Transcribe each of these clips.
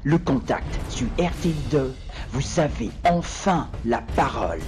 Le contact sur RTI2, vous avez enfin la parole.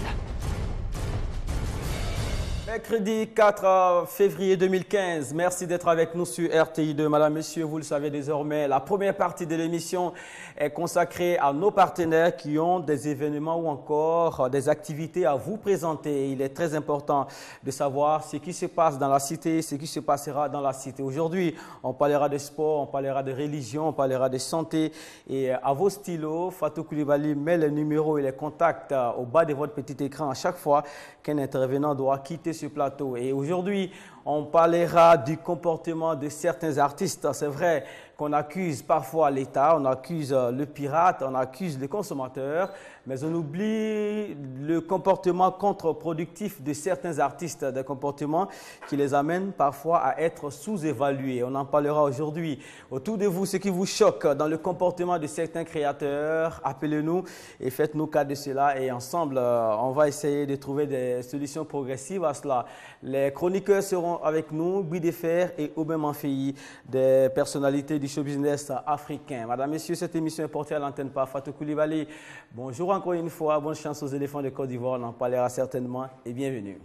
Mercredi 4 février 2015, merci d'être avec nous sur RTI2. Madame, Monsieur, vous le savez désormais, la première partie de l'émission est consacrée à nos partenaires qui ont des événements ou encore des activités à vous présenter. Il est très important de savoir ce qui se passe dans la cité, ce qui se passera dans la cité. Aujourd'hui, on parlera de sport, on parlera de religion, on parlera de santé. Et à vos stylos, Fatou Koulibaly met les numéros et les contacts au bas de votre petit écran à chaque fois qu'un intervenant doit quitter ce plateau. Et aujourd'hui, on parlera du comportement de certains artistes. C'est vrai qu'on accuse parfois l'État, on accuse le pirate, on accuse le consommateur, mais on oublie le comportement contre-productif de certains artistes, des comportements qui les amènent parfois à être sous-évalués. On en parlera aujourd'hui. Autour de vous, ce qui vous choque dans le comportement de certains créateurs, appelez-nous et faites-nous cas de cela. Et ensemble, on va essayer de trouver des solutions progressives à cela. Les chroniqueurs seront avec nous, Guy Defer et Aubin Manfei, des personnalités du show business africain. Madame, Messieurs, cette émission est portée à l'antenne par Fatou Koulibaly. Bonjour encore une fois, bonne chance aux éléphants de Côte d'Ivoire, on en parlera certainement et bienvenue.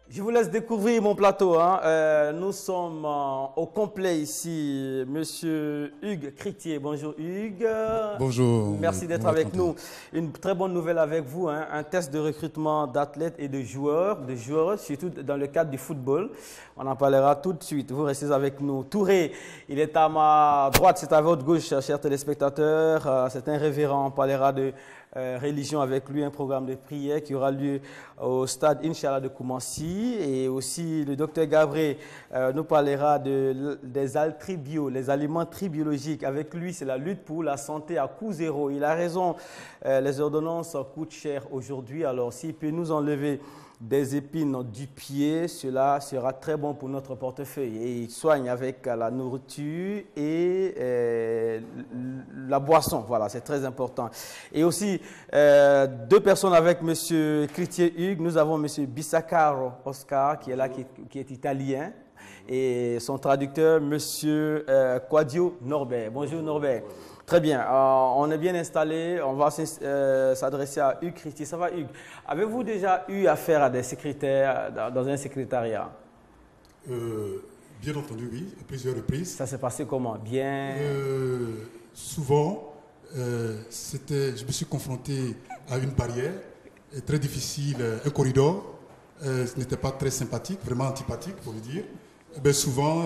Je vous laisse découvrir mon plateau. Nous sommes au complet ici. Monsieur Hugues Critier. Bonjour Hugues. Bonjour. Merci d'être avec nous. Une très bonne nouvelle avec vous. Un test de recrutement d'athlètes et de joueurs, surtout dans le cadre du football. On en parlera tout de suite. Vous restez avec nous. Touré, il est à ma droite, c'est à votre gauche, chers téléspectateurs. C'est un révérend. On parlera de religion avec lui, un programme de prière qui aura lieu au stade Inch'Allah de Koumassi. Et aussi le docteur Gabré nous parlera des altribio, les aliments tribiologiques. Avec lui, c'est la lutte pour la santé à coût zéro. Il a raison, les ordonnances coûtent cher aujourd'hui. Alors s'il peut nous enlever des épines du pied, cela sera très bon pour notre portefeuille. Et il soigne avec la nourriture et la boisson. Voilà, c'est très important. Et aussi, deux personnes avec M. Critier Hugues. Nous avons M. Bissacaro Oscar, qui est là, qui est italien. Et son traducteur, M. Quadio Norbert. Bonjour Norbert. Très bien, on est bien installé, on va s'adresser à Hugues Critier. Ça va Hugues? Avez-vous déjà eu affaire à des secrétaires dans un secrétariat? Bien entendu, oui, à plusieurs reprises. Ça s'est passé comment? Bien? Souvent, je me suis confronté à une barrière très difficile, un corridor. Ce n'était pas très sympathique, vraiment antipathique pour le dire. Souvent,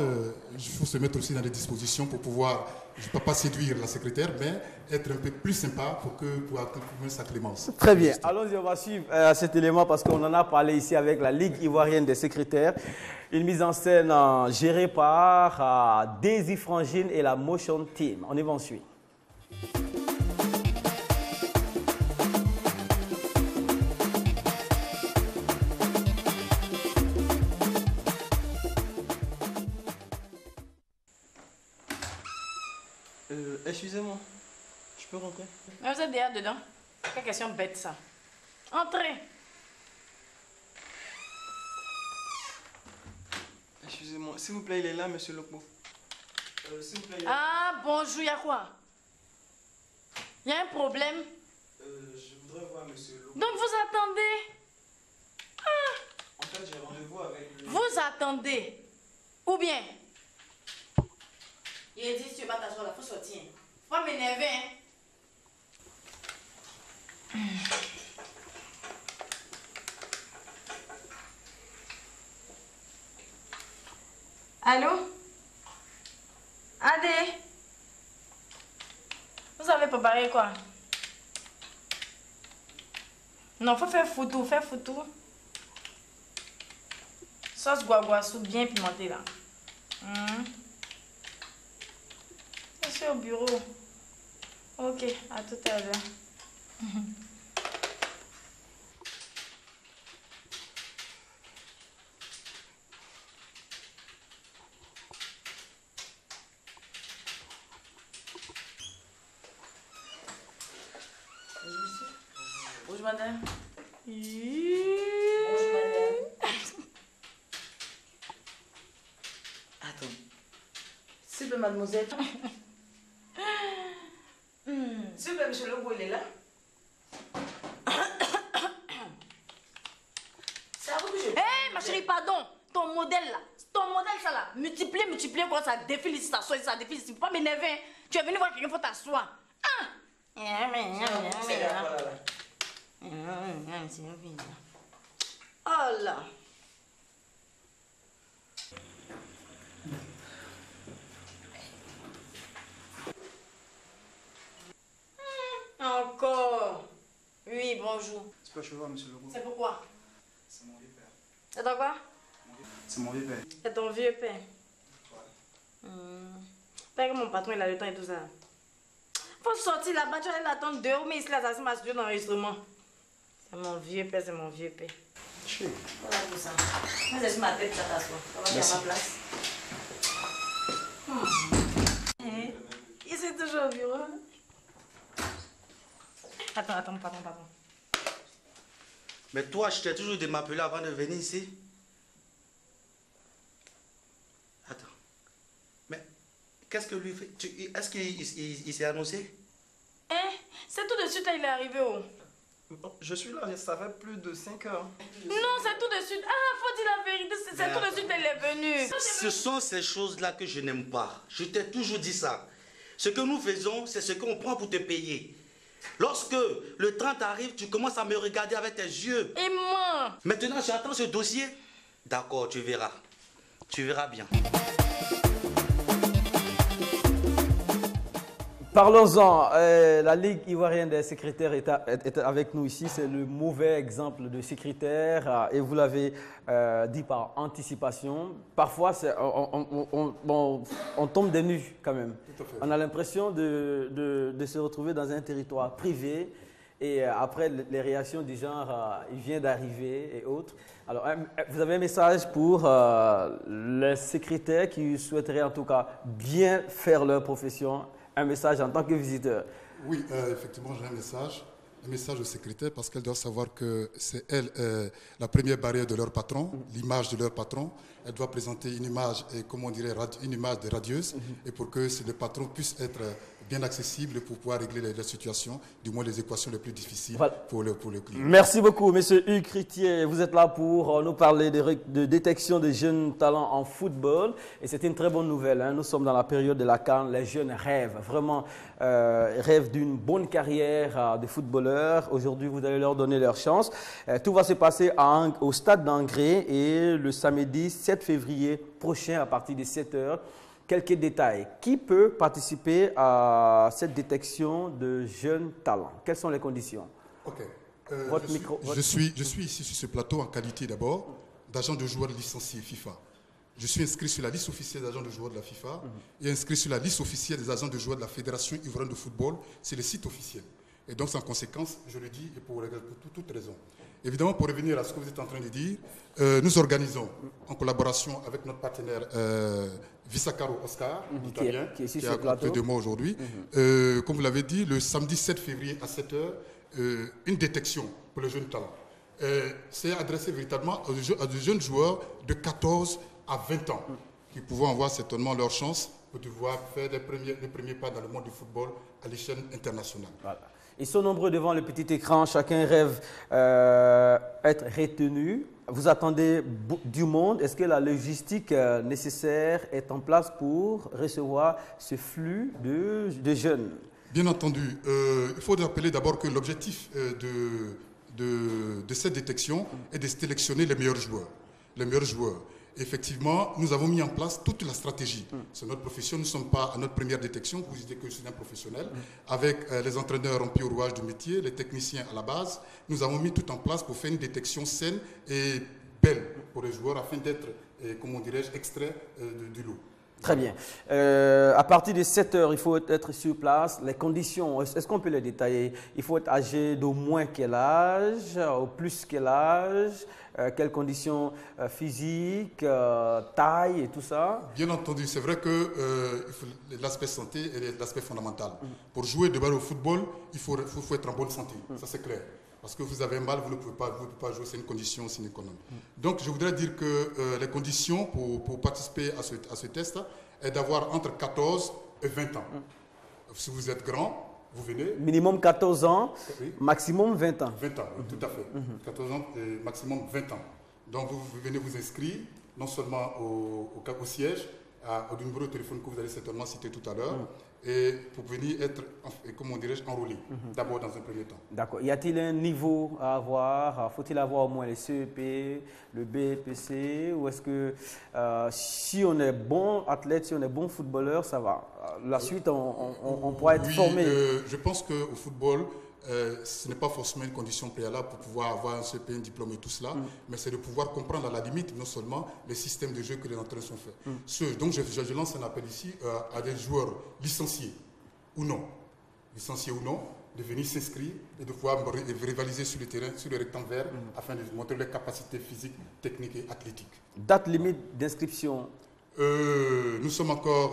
il faut se mettre aussi dans des dispositions pour pouvoir, je ne peux pas séduire la secrétaire, mais être un peu plus sympa pour acquérir sa clémence. Très bien. Allons-y, on va suivre cet élément parce qu'on en a parlé ici avec la Ligue ivoirienne des secrétaires. Une mise en scène gérée par Daisy Frangine et la Motion Team. On y va ensuite. Excusez-moi, je peux rentrer? Mais vous êtes derrière dedans. Quelle question bête ça. Entrez. Excusez-moi, s'il vous plaît, il est là, monsieur Lokbo. S'il vous plaît, Ah, bonjour, il y a quoi? Il y a un problème? je voudrais voir monsieur Lokbo. Donc vous attendez? En fait, j'ai rendez-vous avec lui. Vous attendez? Ou bien? Il a dit, si tu vas t'asseoir là, il faut sortir. Faut pas m'énerver, hein? Allô? Adé, vous avez préparé quoi? Non, faut faire foutou, Sauce guaguassou bien pimentée là. Je suis au bureau. Ok, à tout à l'heure. Bonjour madame. Bonjour madame. Attends. S'il vous plaît, mademoiselle. S'il vous plaît, monsieur Lobo, il est là. C'est à vous que je... Hé, ma chérie, pardon. Ton modèle là, ça là, multiplie, quand ça défile ici, ça défile ici. Faut pas m'énerver. Hein. Tu es venu voir quelqu'un, faut t'asseoir. Oh là. Encore. Oui, bonjour. C'est pas chez vous, monsieur Leroux. C'est pourquoi? C'est mon vieux père. C'est ton quoi? C'est mon vieux père. C'est ton vieux père. Peut-être que mon patron il a le temps et tout ça. Faut sortir là-bas, tu vas aller l'attendre dehors, mais ici là, ça c'est ma studio d'enregistrement. C'est mon vieux père, Chez. Voilà pour ça. Moi, j'ai ma tête, ça t'assoit. Ça va faire ma place. Il est toujours au bureau. Attends, pardon. Mais toi, je t'ai toujours dit de m'appeler avant de venir ici. Attends. Mais qu'est-ce que lui fait? Est-ce qu'il s'est annoncé? C'est tout de suite là, il est arrivé où? Je suis là, ça fait plus de 5 heures. Non, c'est tout de suite. Faut dire la vérité, c'est tout de suite elle est venue. Ce sont ces choses-là que je n'aime pas. Je t'ai toujours dit ça. Ce que nous faisons, c'est ce qu'on prend pour te payer. Lorsque le 30 arrive, tu commences à me regarder avec tes yeux. Et moi? Maintenant, j'attends ce dossier. D'accord, tu verras. Tu verras bien. Parlons-en. La Ligue ivoirienne des secrétaires est avec nous ici. C'est le mauvais exemple de secrétaire. Et vous l'avez dit par anticipation. Parfois, on tombe des nues quand même. On a l'impression de se retrouver dans un territoire privé. Et après, les réactions du genre, il vient d'arriver et autres. Alors, vous avez un message pour les secrétaires qui souhaiteraient en tout cas bien faire leur profession. Un message en tant que visiteur. Oui, effectivement, j'ai un message au secrétaire parce qu'elle doit savoir que c'est elle la première barrière de leur patron, l'image de leur patron. Elle doit présenter une image, comme on dirait, une image de radieuse, et pour que le patron puisse être bien accessible pour pouvoir régler les situations, du moins les équations les plus difficiles pour le client. Merci beaucoup, Monsieur Hugues Critier. Vous êtes là pour nous parler de détection des jeunes talents en football. Et c'est une très bonne nouvelle. Hein. Nous sommes dans la période de la CAN. Les jeunes rêvent, vraiment rêvent d'une bonne carrière de footballeur. Aujourd'hui, vous allez leur donner leur chance. Tout va se passer au stade d'Angré et le samedi 7 février prochain à partir de 7 h. Quelques détails. Qui peut participer à cette détection de jeunes talents? Quelles sont les conditions? Ok. Votre je suis ici sur ce plateau en qualité d'abord d'agent de joueur licencié FIFA. Je suis inscrit sur la liste officielle des agents de joueurs de la FIFA et inscrit sur la liste officielle des agents de joueurs de la Fédération ivoirienne de football. C'est le site officiel. Et donc, sans conséquence, je le dis et pour toute raison. Évidemment, pour revenir à ce que vous êtes en train de dire, nous organisons, en collaboration avec notre partenaire Vissacaro Oscar, italien, qui est à côté de moi aujourd'hui, comme vous l'avez dit, le samedi 7 février à 7 h, une détection pour les jeunes talents. C'est adressé véritablement à des jeunes joueurs de 14 à 20 ans qui pourront avoir certainement leur chance pour pouvoir faire les premiers pas dans le monde du football à l'échelle internationale. Voilà. Ils sont nombreux devant le petit écran. Chacun rêve être retenu. Vous attendez du monde. Est-ce que la logistique nécessaire est en place pour recevoir ce flux de jeunes? Bien entendu. Il faut rappeler d'abord que l'objectif de cette détection est de sélectionner les meilleurs joueurs. effectivement, nous avons mis en place toute la stratégie. C'est notre profession, nous ne sommes pas à notre première détection, vous dites que je suis un professionnel, avec les entraîneurs en pied au rouage du métier, les techniciens à la base, nous avons mis tout en place pour faire une détection saine et belle pour les joueurs afin d'être, comment dirais-je, extraits du lot. Très bien. À partir de 7 heures, il faut être sur place. Les conditions, est-ce qu'on peut les détailler? Il faut être âgé d'au moins quel âge, au plus quel âge, quelles conditions physiques, taille et tout ça? Bien entendu, c'est vrai que l'aspect santé est l'aspect fondamental. Pour jouer de balle au football, il faut être en bonne santé, ça c'est clair. Parce que vous avez mal, vous ne pouvez pas jouer, c'est une condition sine qua non. Donc je voudrais dire que les conditions pour participer à ce test est d'avoir entre 14 et 20 ans. Si vous êtes grand, vous venez. Minimum 14 ans, oui. Maximum 20 ans. 20 ans, tout à fait. 14 ans et maximum 20 ans. Donc vous venez vous inscrire, non seulement au siège, au numéro de téléphone que vous allez certainement citer tout à l'heure, et pour venir être, comment dirais-je, enrôlé, d'abord dans un premier temps. D'accord. Y a-t-il un niveau à avoir? Faut-il avoir au moins les CEP, le BPC? Ou est-ce que si on est bon athlète, si on est bon footballeur, ça va? La suite, on pourra être formé. Je pense qu'au football, ce n'est pas forcément une condition préalable pour pouvoir avoir un CP, un diplôme et tout cela, mais c'est de pouvoir comprendre à la limite non seulement les systèmes de jeu que les entraîneurs sont faits. Donc je lance un appel ici à des joueurs licenciés ou non, de venir s'inscrire et de pouvoir rivaliser sur le terrain, sur le rectangle vert, afin de montrer leurs capacités physiques, techniques et athlétiques. Date limite d'inscription? Nous sommes encore,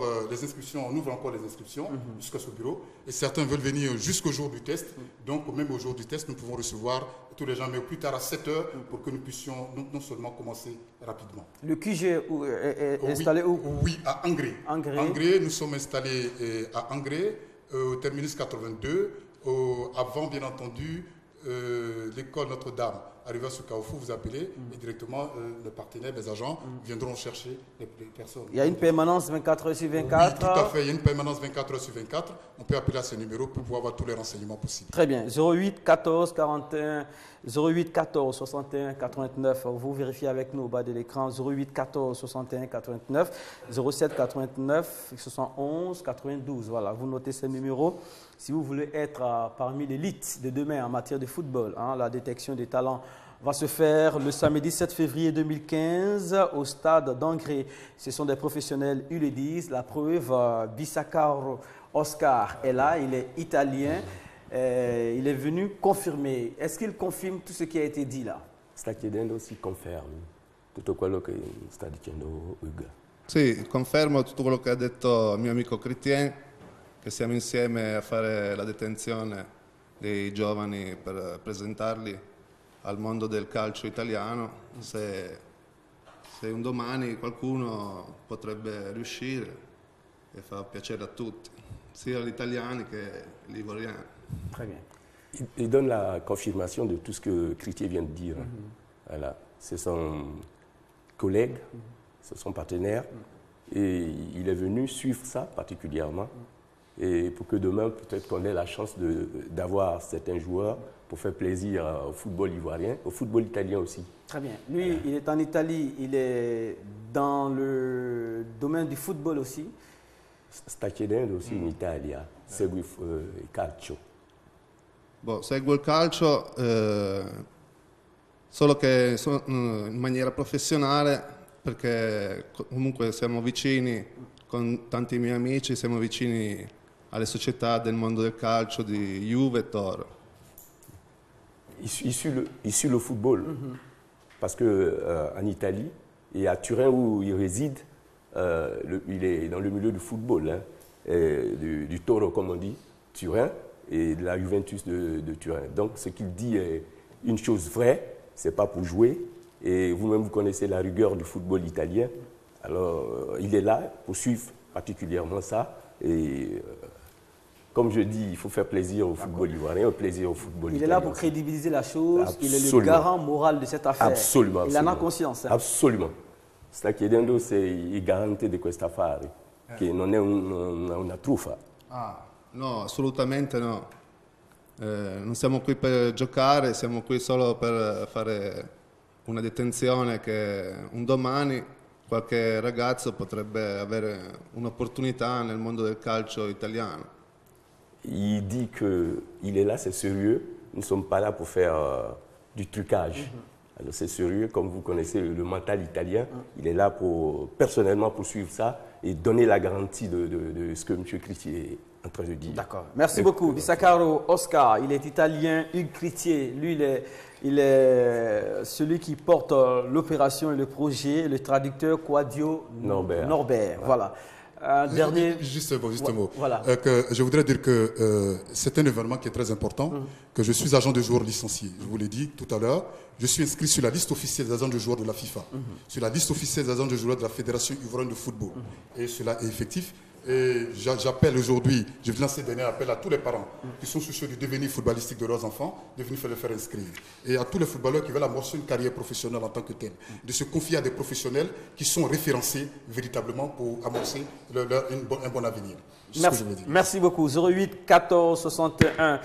on ouvre encore les inscriptions jusqu'à ce bureau et certains veulent venir jusqu'au jour du test. Donc même au jour du test, nous pouvons recevoir tous les gens, mais au plus tard à 7 heures pour que nous puissions non seulement commencer rapidement. Le QG est installé où? Oui, à Angré. Angré, nous sommes installés à Angré, au terminus 82, avant bien entendu l'école Notre-Dame. Arrivé à ce carrefour, vous appelez et directement les partenaires, les agents viendront chercher les personnes. Il y a une permanence 24 heures sur 24? Oui, tout à fait. Il y a une permanence 24 heures sur 24. On peut appeler à ce numéro pour pouvoir avoir tous les renseignements possibles. Très bien. 08 14 41 08 14 61 89. Vous vérifiez avec nous au bas de l'écran. 08 14 61 89 07 89 71 92. Voilà, vous notez ces numéros. Si vous voulez être parmi l'élite de demain en matière de football, la détection des talents va se faire le samedi 7 février 2015 au stade d'Angré. Ce sont des professionnels U10. La preuve, Bissacaro Oscar est là, il est italien. Il est venu confirmer. Est-ce qu'il confirme tout ce qui a été dit là? Sta chiedendo si confermi tutto quello che sta dicendo Hugues. Sì, confermo tutto quello che ha detto il mio amico Chrétien, che siamo insieme a fare la detenzione dei giovani per presentarli al mondo del calcio italiano. Se un domani qualcuno potrebbe riuscire, e fa piacere a tutti, sia gli italiani che gli ivoriani. Très bien. Il donne la confirmation de tout ce que Chrétien vient de dire. Voilà. C'est son collègue, c'est son partenaire, et il est venu suivre ça particulièrement. Et pour que demain, peut-être qu'on ait la chance d'avoir certains joueurs pour faire plaisir au football ivoirien, au football italien aussi. Très bien. Lui, il est en Italie, il est dans le domaine du football aussi. Sta chiedendo aussi in Italia, segue il calcio. Boh, seguo il calcio, solo che in maniera professionale, perché comunque siamo vicini, con tanti miei amici, siamo vicini alle società del mondo del calcio di Juve et Toro. Il suit le football, parce qu'en Italie, et à Turin où il réside, il est dans le milieu du football, du Toro comme on dit, Turin, et de la Juventus de Turin. Donc ce qu'il dit est une chose vraie, ce n'est pas pour jouer, et vous-même vous connaissez la rigueur du football italien, alors il est là pour suivre particulièrement ça, et comme je dis, il faut faire plaisir au football ivoirien, plaisir au football italien. Il est là pour crédibiliser la chose, Absolument. Il est le garant moral de cette affaire. Absolument. Il en a conscience. Absolument. Sta chiedendo se il garante di questo affare, che non è una truffa. No, assolutamente no. Non siamo qui per giocare, siamo qui solo per fare una detenzione che un domani qualche ragazzo potrebbe avere un'opportunità nel mondo del calcio italiano. Il dit qu'il est là, c'est sérieux. Nous ne sommes pas là pour faire du trucage. Alors c'est sérieux, comme vous connaissez le mental italien. Il est là pour personnellement poursuivre ça et donner la garantie de ce que M. Clichy est en train de dire. D'accord. Merci beaucoup. Bissacaro Oscar, il est italien. Hugues Clichy, lui, il est celui qui porte l'opération et le projet, le traducteur Quadio Norbert. Voilà. Dernier... Juste un mot. Voilà. Je voudrais dire que c'est un événement qui est très important, que je suis agent de joueur licencié. Je vous l'ai dit tout à l'heure. Je suis inscrit sur la liste officielle des agents de joueurs de la FIFA, sur la liste officielle des agents de joueurs de la Fédération ivoirienne de football. Et cela est effectif. Et j'appelle aujourd'hui, je vais lancer un dernier appel à tous les parents qui sont soucieux du devenir footballistique de leurs enfants, de venir les faire inscrire. Et à tous les footballeurs qui veulent amorcer une carrière professionnelle en tant que telle, de se confier à des professionnels qui sont référencés véritablement pour amorcer un bon avenir. Merci beaucoup. 08 14 61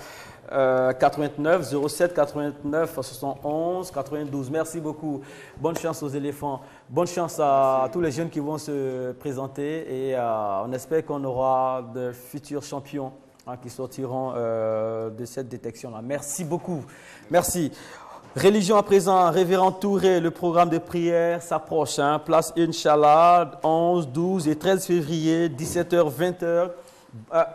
89 07 89 71 92. Merci beaucoup. Bonne chance aux éléphants. Bonne chance à tous les jeunes qui vont se présenter et on espère qu'on aura de futurs champions qui sortiront de cette détection-là. Merci beaucoup. Merci. Religion à présent, Révérend Touré, le programme de prière s'approche. Place Inch'Allah, 11, 12 et 13 février, 17h, 20h.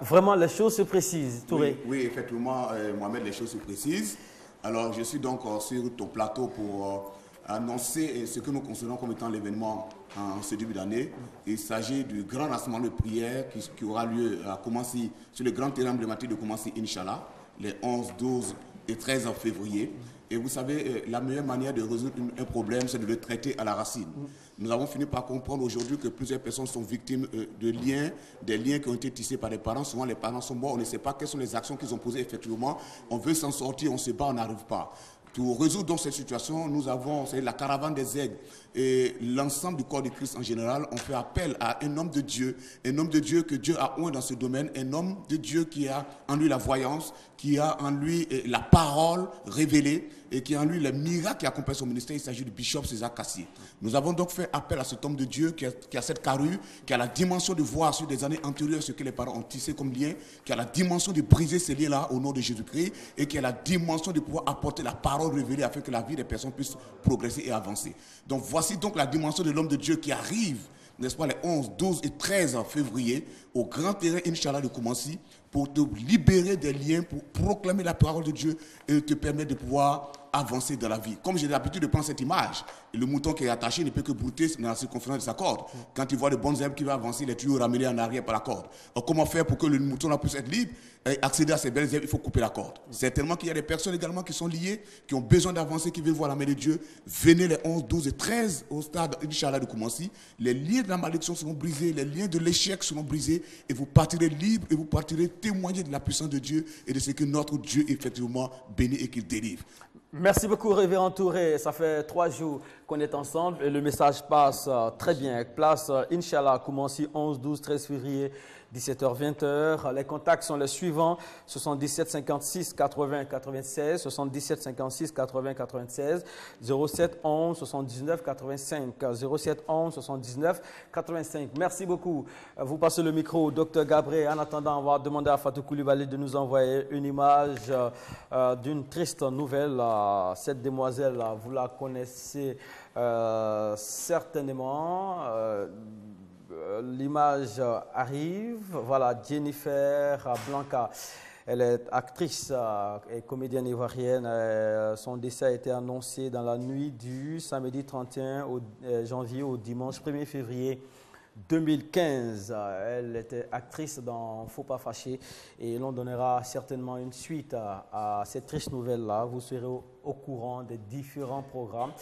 Vraiment, les choses se précisent, Touré. Oui, effectivement, Mohamed, les choses se précisent. Alors, je suis donc sur ton plateau pour annoncer ce que nous considérons comme étant l'événement en ce début d'année. Il s'agit du grand rassemblement de prière qui aura lieu à Koumassi, sur le grand terrain emblématique de Koumassi, Inch'Allah, les 11, 12 et 13 février. Et vous savez, la meilleure manière de résoudre un problème, c'est de le traiter à la racine. Nous avons fini par comprendre aujourd'hui que plusieurs personnes sont victimes de liens, des liens qui ont été tissés par les parents. Souvent, les parents sont morts, on ne sait pas quelles sont les actions qu'ils ont posées effectivement. On veut s'en sortir, on se bat, on n'arrive pas. Pour résoudre donc cette situation, nous avons la caravane des aigles et l'ensemble du corps de Christ en général. On fait appel à un homme de Dieu que Dieu a oint dans ce domaine, un homme de Dieu qui a en lui la voyance, qui a en lui la parole révélée et qui a en lui les miracles qui accompagnent son ministère. Il s'agit du bishop César Cassier. Nous avons donc fait appel à cet homme de Dieu qui a cette carrure, qui a la dimension de voir sur des années antérieures ce que les parents ont tissé comme lien, qui a la dimension de briser ces liens-là au nom de Jésus-Christ et qui a la dimension de pouvoir apporter la parole révélée afin que la vie des personnes puisse progresser et avancer. Donc voici donc la dimension de l'homme de Dieu qui arrive, n'est-ce pas, les 11, 12 et 13 février au grand terrain Inch'Allah de Koumassi pour te libérer des liens, pour proclamer la parole de Dieu et te permettre de pouvoir avancer dans la vie. Comme j'ai l'habitude de prendre cette image, le mouton qui est attaché ne peut que brouter dans la circonférence de sa corde. Quand il voit de bonnes herbes qui vont avancer, il est toujours ramené en arrière par la corde. Alors, comment faire pour que le mouton puisse être libre et accéder à ces belles herbes? Il faut couper la corde. Certainement qu'il y a des personnes également qui sont liées, qui ont besoin d'avancer, qui veulent voir la main de Dieu. Venez les 11, 12 et 13 au stade Inch'Allah de Koumassi. Les liens de la malédiction seront brisés, les liens de l'échec seront brisés et vous partirez libre et vous partirez témoigner de la puissance de Dieu et de ce que notre Dieu effectivement bénit et qu'il délivre. Merci beaucoup, Révérend Touré. Ça fait 3 jours qu'on est ensemble et le message passe très bien. Place Inch'Allah, Koumassi, 11, 12, 13 février, 17h, 20h. Les contacts sont les suivants: 77 56 80 96, 77 56 80 96, 07 11 79 85, 07 11 79 85. Merci beaucoup. Vous passez le micro au Dr Gabriel. En attendant, on va demander à Fatou Koulibaly de nous envoyer une image d'une triste nouvelle. Cette demoiselle, vous la connaissez certainement. L'image arrive. Voilà, Jennifer Blanca. Elle est actrice et comédienne ivoirienne. Son décès a été annoncé dans la nuit du samedi 31 janvier au dimanche 1er février 2015. Elle était actrice dans Faut pas fâcher et l'on donnera certainement une suite à cette triste nouvelle-là. Vous serez au courant des différents programmes,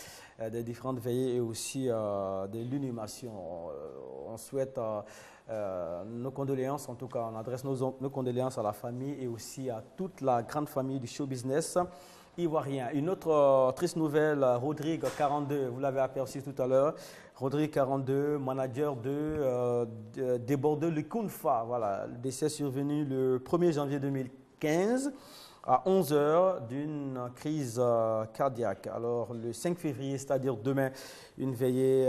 des différentes veillées et aussi de l'inhumation. On souhaite nos condoléances, en tout cas on adresse nos condoléances à la famille et aussi à toute la grande famille du show business ivoirien. Une autre triste nouvelle, Rodrigue 42, vous l'avez aperçu tout à l'heure. Rodrigue 42, manager des Bordeaux, le Kunfa. Voilà, le décès survenu le 1er janvier 2015. à 11h d'une crise cardiaque. Alors, le 5 février, c'est-à-dire demain, une veillée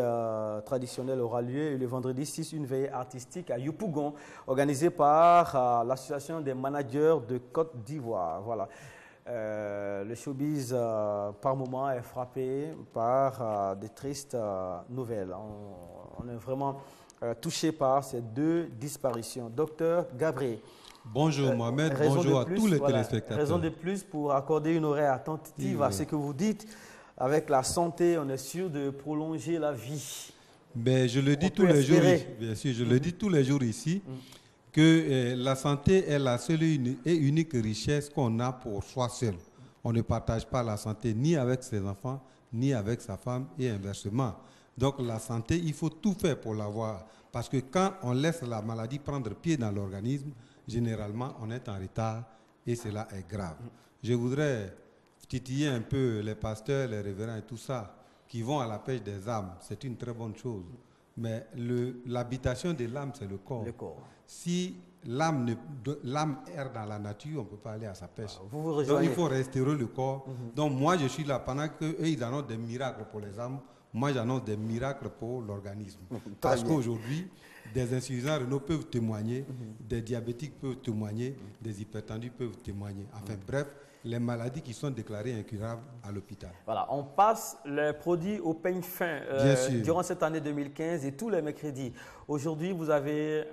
traditionnelle aura lieu. Et le vendredi 6, une veillée artistique à Yopougon, organisée par l'Association des managers de Côte d'Ivoire. Voilà. Le showbiz, par moment, est frappé par des tristes nouvelles. On est vraiment touché par ces deux disparitions. Docteur Gabriel. Bonjour Mohamed, bonjour à tous les téléspectateurs. Raison de plus pour accorder une oreille attentive à ce que vous dites. Avec la santé, on est sûr de prolonger la vie. Mais je le dis tous les jours, bien sûr, je le dis tous les jours ici, que la santé est la seule et unique richesse qu'on a pour soi seul. On ne partage pas la santé ni avec ses enfants, ni avec sa femme et inversement. Donc la santé, il faut tout faire pour l'avoir. Parce que quand on laisse la maladie prendre pied dans l'organisme, généralement, on est en retard et cela est grave. Je voudrais titiller un peu les pasteurs, les révérends et tout ça, qui vont à la pêche des âmes. C'est une très bonne chose. Mais l'habitation de l'âme, c'est le corps. Si l'âme erre dans la nature, on ne peut pas aller à sa pêche. Donc il faut restaurer le corps. Donc moi, je suis là pendant qu'eux, ils annoncent des miracles pour les âmes. Moi, j'annonce des miracles pour l'organisme. Parce qu'aujourd'hui, des insuffisants rénaux peuvent témoigner, des diabétiques peuvent témoigner, des hypertendus peuvent témoigner. Enfin bref, les maladies qui sont déclarées incurables à l'hôpital. Voilà, on passe les produits au peigne fin durant cette année 2015 et tous les mercredis. Aujourd'hui, vous avez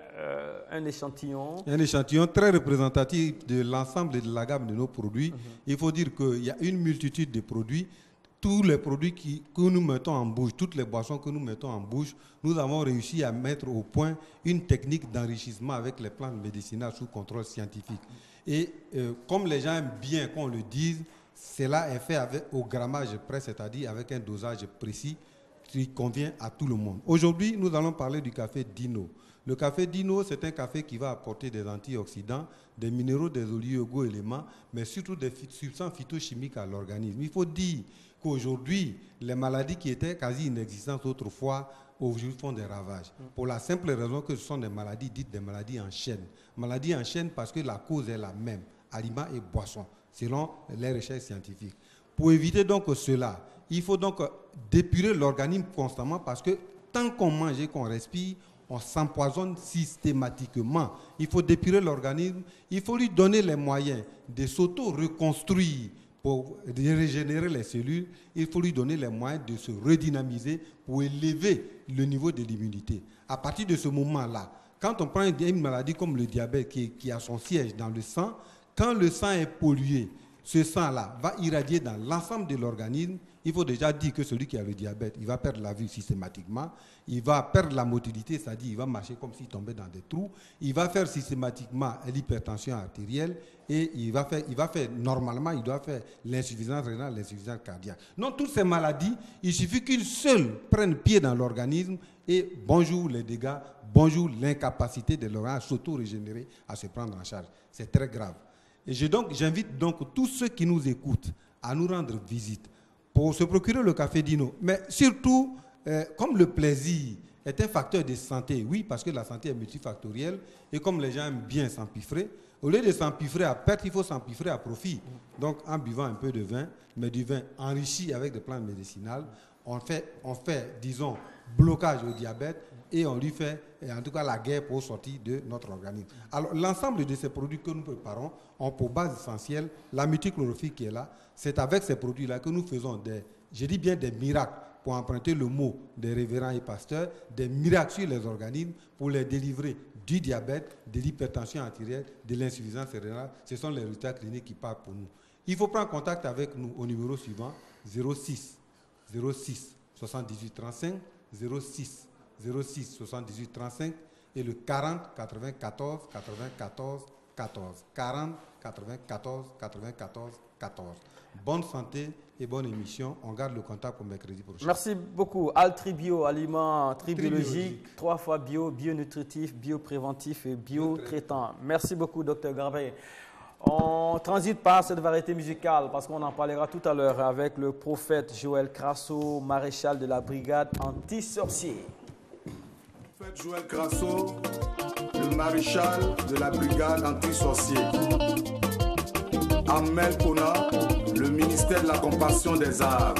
un échantillon. Un échantillon très représentatif de l'ensemble de la gamme de nos produits. Il faut dire qu'il y a une multitude de produits. Tous les produits que nous mettons en bouche, toutes les boissons que nous mettons en bouche, nous avons réussi à mettre au point une technique d'enrichissement avec les plantes médicinales sous contrôle scientifique. Et comme les gens aiment bien qu'on le dise, cela est fait au grammage près, c'est-à-dire avec un dosage précis qui convient à tout le monde. Aujourd'hui, nous allons parler du café Dino. Le café Dino, c'est un café qui va apporter des antioxydants, des minéraux, des oligo-éléments, mais surtout des substances phytochimiques à l'organisme. Il faut dire qu'aujourd'hui, les maladies qui étaient quasi inexistantes autrefois, aujourd'hui font des ravages. Pour la simple raison que ce sont des maladies dites des maladies en chaîne. Maladies en chaîne parce que la cause est la même, aliments et boissons, selon les recherches scientifiques. Pour éviter donc cela, il faut donc dépurer l'organisme constamment parce que tant qu'on mange et qu'on respire, on s'empoisonne systématiquement. Il faut dépurer l'organisme, il faut lui donner les moyens de s'auto-reconstruire pour régénérer les cellules. Il faut lui donner les moyens de se redynamiser pour élever le niveau de l'immunité. À partir de ce moment-là, quand on prend une maladie comme le diabète qui a son siège dans le sang, quand le sang est pollué, ce sang-là va irradier dans l'ensemble de l'organisme. Il faut déjà dire que celui qui a le diabète, il va perdre la vue systématiquement, il va perdre la motilité, c'est-à-dire il va marcher comme s'il tombait dans des trous, il va faire systématiquement l'hypertension artérielle et il va faire normalement, il doit faire l'insuffisance rénale, l'insuffisance cardiaque. Non, toutes ces maladies, il suffit qu'une seule prenne pied dans l'organisme et bonjour les dégâts, bonjour l'incapacité de l'organisme à s'auto-régénérer, à se prendre en charge. C'est très grave. Et j'invite donc tous ceux qui nous écoutent à nous rendre visite pour se procurer le café Dino. Mais surtout, comme le plaisir est un facteur de santé, oui, parce que la santé est multifactorielle, et comme les gens aiment bien s'empiffrer, au lieu de s'empiffrer à perte, il faut s'empiffrer à profit. Donc, en buvant un peu de vin, mais du vin enrichi avec des plantes médicinales, on fait, disons, blocage au diabète et on lui fait, en tout cas, la guerre pour sortir de notre organisme. Alors, l'ensemble de ces produits que nous préparons ont pour base essentielle la multichlorophylle qui est là. C'est avec ces produits-là que nous faisons je dis bien des miracles, pour emprunter le mot des révérends et pasteurs, des miracles sur les organismes pour les délivrer du diabète, de l'hypertension artérielle, de l'insuffisance rénale. Ce sont les résultats cliniques qui parlent pour nous. Il faut prendre contact avec nous au numéro suivant, 06 78 35, 06 78 35 et le 40 94 94 14. 40 94 94 14. Bonne santé et bonne émission. On garde le contact pour mercredi prochain. Merci beaucoup. Altribio, aliments tribiologiques, 3 fois bio, bio-nutritif, bio-préventif et bio-traitant. Merci beaucoup, Dr Garbet. On transite par cette variété musicale parce qu'on en parlera tout à l'heure avec le prophète Joël Crasso, maréchal de la brigade anti-sorcier. Prophète Joël Crasso, le maréchal de la brigade anti-sorcier. Amel Kona, le ministère de la Compassion des Arts.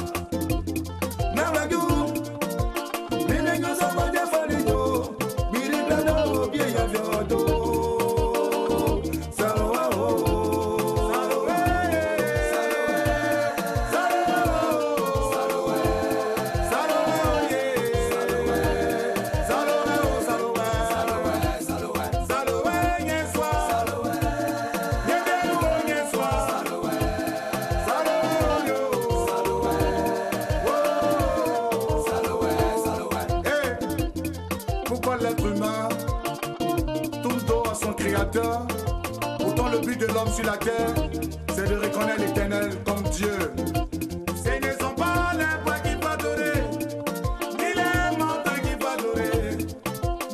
Pourtant le but de l'homme sur la terre, c'est de reconnaître l'Éternel comme Dieu. Ce ne sont pas les bois qu'il faut adorer, ni les montagnes qu'il faut adorer,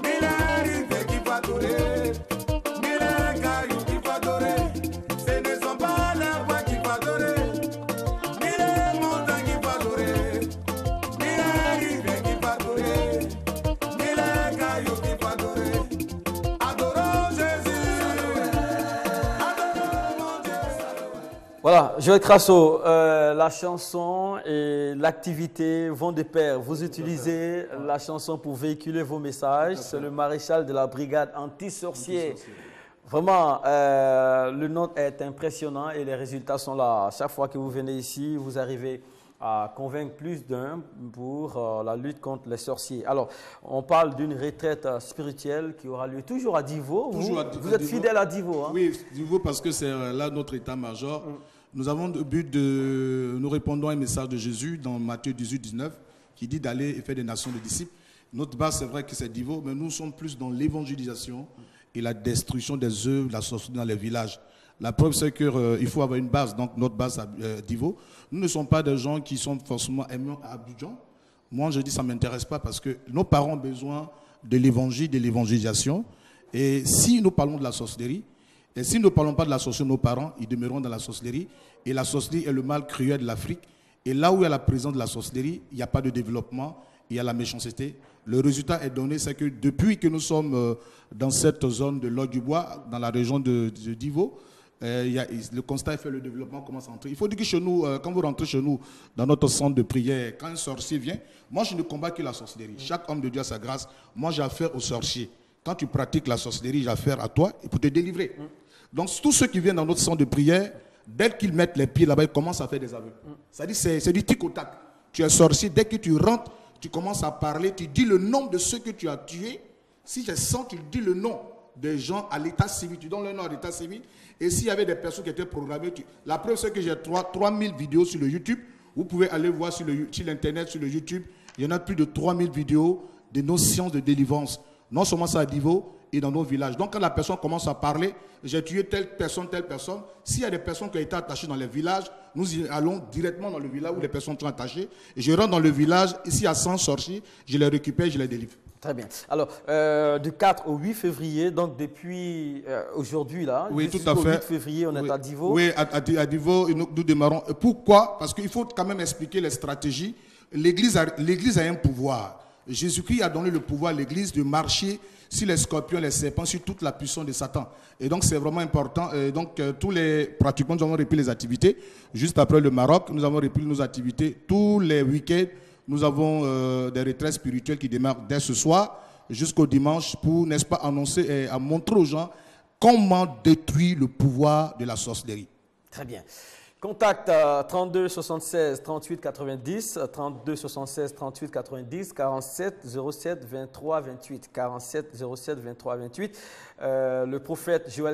ni les rivières qu'il faut adorer, ni les cailloux qu'il faut adorer. Ce ne sont pas les bois qu'il faut adorer, ni les montagnes qu'il faut adorer, ni les rivières qu'il faut adorer, ni les cailloux qu'il faut adorer. Voilà, Joël Crasso, la chanson et l'activité vont de pair. Vous utilisez la chanson pour véhiculer vos messages. C'est le maréchal de la brigade anti-sorcier. Vraiment, le nom est impressionnant et les résultats sont là. Chaque fois que vous venez ici, vous arrivez à convaincre plus d'un pour la lutte contre les sorciers. Alors, on parle d'une retraite spirituelle qui aura lieu toujours à Divo. Vous êtes fidèle à Divo, hein? Oui, Divo, parce que c'est là notre état-major. Nous avons le but de... Nous répondons à un message de Jésus dans Matthieu 18, 19, qui dit d'aller et faire des nations de disciples. Notre base, c'est vrai que c'est Divo, mais nous sommes plus dans l'évangélisation et la destruction des œuvres de la sorcellerie dans les villages. La preuve, c'est qu'il faut avoir une base. Donc, notre base à Divo. Nous ne sommes pas des gens qui sont forcément aimants à Abidjan. Moi, je dis ça ne m'intéresse pas parce que nos parents ont besoin de l'évangile, de l'évangélisation. Et si nous parlons de la sorcellerie, et si nous ne parlons pas de la sorcellerie, nos parents, ils demeureront dans la sorcellerie. Et la sorcellerie est le mal cruel de l'Afrique. Et là où il y a la présence de la sorcellerie, il n'y a pas de développement, il y a la méchanceté. Le résultat est donné, c'est que depuis que nous sommes dans cette zone de l'Oie du Bois, dans la région de Divo, le constat est fait, le développement commence à entrer. Il faut dire que chez nous, quand vous rentrez chez nous, dans notre centre de prière, quand un sorcier vient, moi je ne combats que la sorcellerie. Chaque homme de Dieu a sa grâce. Moi j'ai affaire aux sorciers. Quand tu pratiques la sorcellerie, j'ai affaire à toi et pour te délivrer. Donc tous ceux qui viennent dans notre centre de prière, dès qu'ils mettent les pieds là-bas, ils commencent à faire des aveux. C'est-à-dire c'est du tic au tac. Tu es sorcier, dès que tu rentres, tu commences à parler, tu dis le nom de ceux que tu as tués. Si je sens, tu dis le nom des gens à l'état civil, tu donnes le nom à l'état civil. Et s'il y avait des personnes qui étaient programmées, la preuve c'est que j'ai 3000 vidéos sur le YouTube. Vous pouvez aller voir sur l'internet, sur le YouTube. Il y en a plus de 3000 vidéos de nos séances de délivrance. Non seulement ça à Divo et dans nos villages. Donc quand la personne commence à parler, j'ai tué telle personne. S'il y a des personnes qui ont été attachées dans les villages, nous allons directement dans le village où les personnes sont attachées. Et je rentre dans le village, et s'il y a 100 sorciers, je les récupère, je les délivre. Très bien. Alors, du 4 au 8 février, donc depuis aujourd'hui, là, oui, tout à fait. 8 février, on est à Divo. Oui, à Divo, nous démarrons. Pourquoi? Parce qu'il faut quand même expliquer les stratégies. L'Église a un pouvoir. Jésus-Christ a donné le pouvoir à l'Église de marcher sur les scorpions, les serpents, sur toute la puissance de Satan. Et donc, c'est vraiment important. Et donc, pratiquement, nous avons repris les activités. Juste après le Maroc, nous avons repris nos activités. Tous les week-ends, nous avons des retraites spirituelles qui démarrent dès ce soir jusqu'au dimanche pour, n'est-ce pas, annoncer et à montrer aux gens comment détruire le pouvoir de la sorcellerie. Très bien. Contact 32 76 38 90, 32 76 38 90, 47 07 23 28, 47 07 23 28. Le prophète Joël